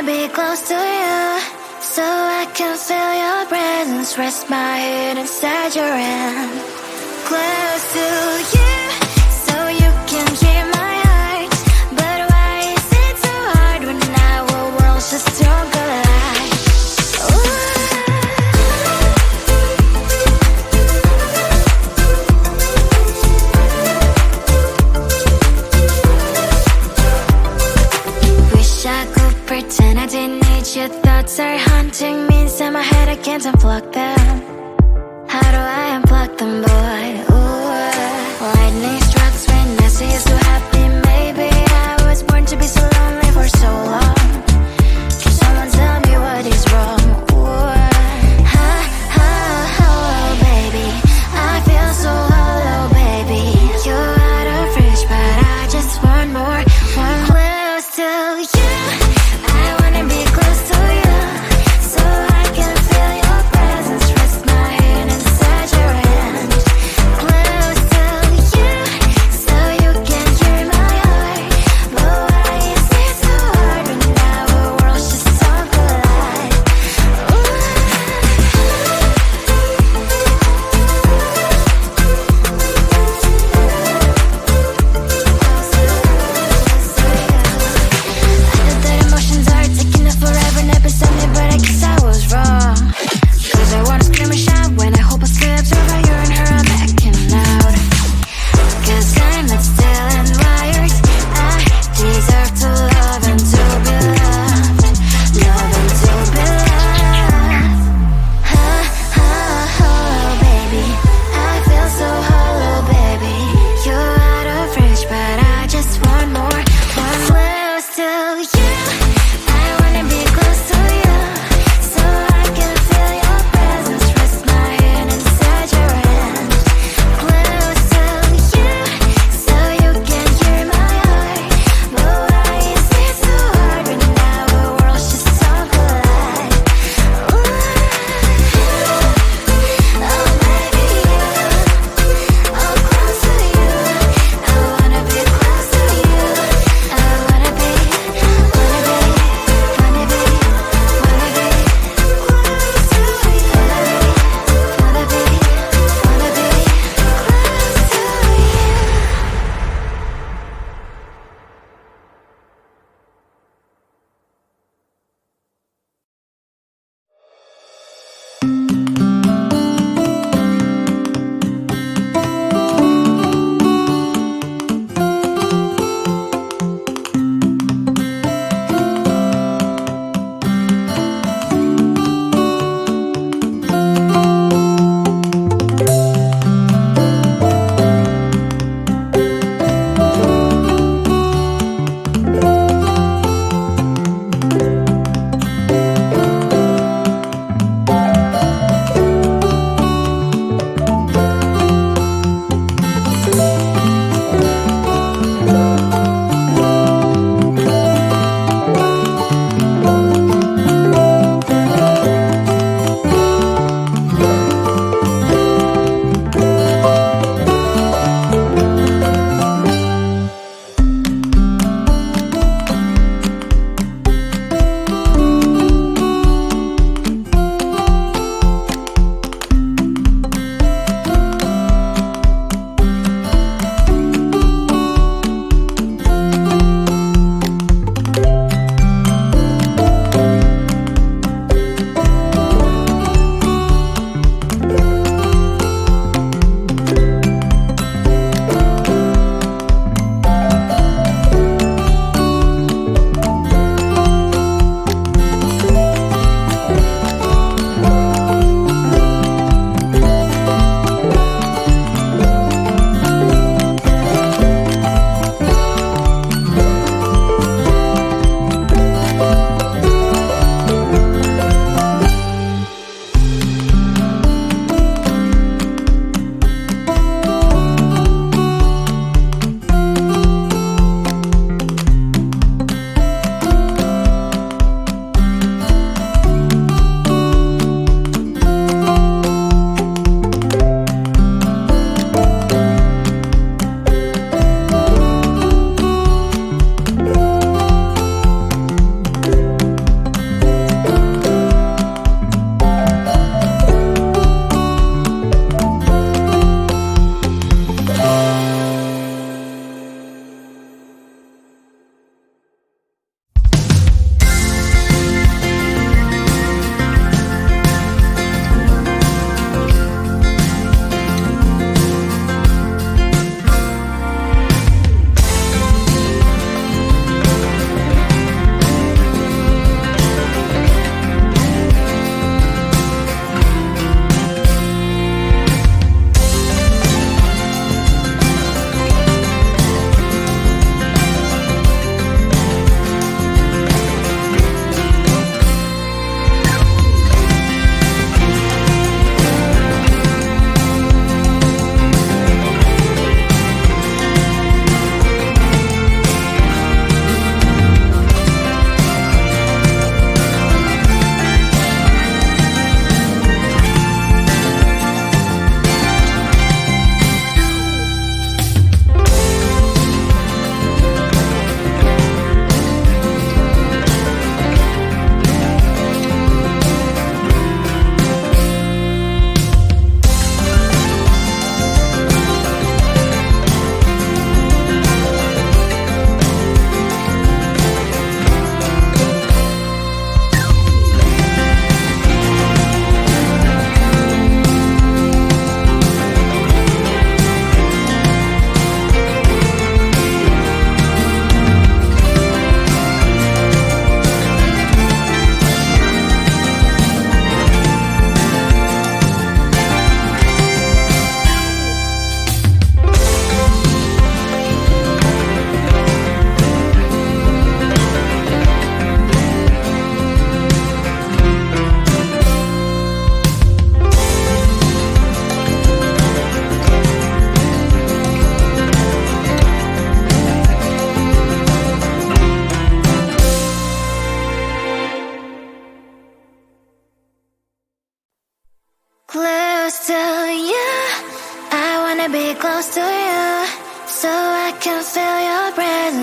wanna be close to you, so I can feel your presence. Rest my head inside your hand. Close to you, so you can dream my heart. But why is it so hard when our worlds just don't collide? Wish I could pretend I didn't need your thoughts are haunting me inside my head. I can't unplug them. How do I unplug them, boy? Ooh, lightning strikes when I see you so happy. Maybe I was born to be so lonely for so long. Can someone tell me what is wrong? Ooh, oh, baby, I feel so hollow, baby. You're out of reach, but I just want more, want close to you. I wanna be close to you, so I can feel your presence. Rest my head inside your hand. Close to you, so you can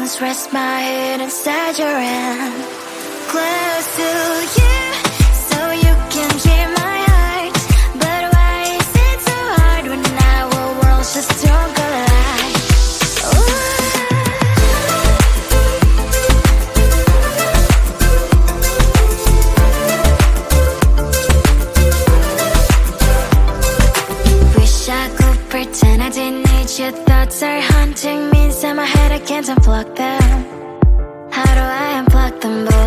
bones, rest my head inside your hand. Close to you, so you can hear my heart. But why is it so hard when our worlds just don't collide? Wish I could pretend I didn't need your thoughts are haunting me inside my head, I can't unplug them. How do I unplug them, boy?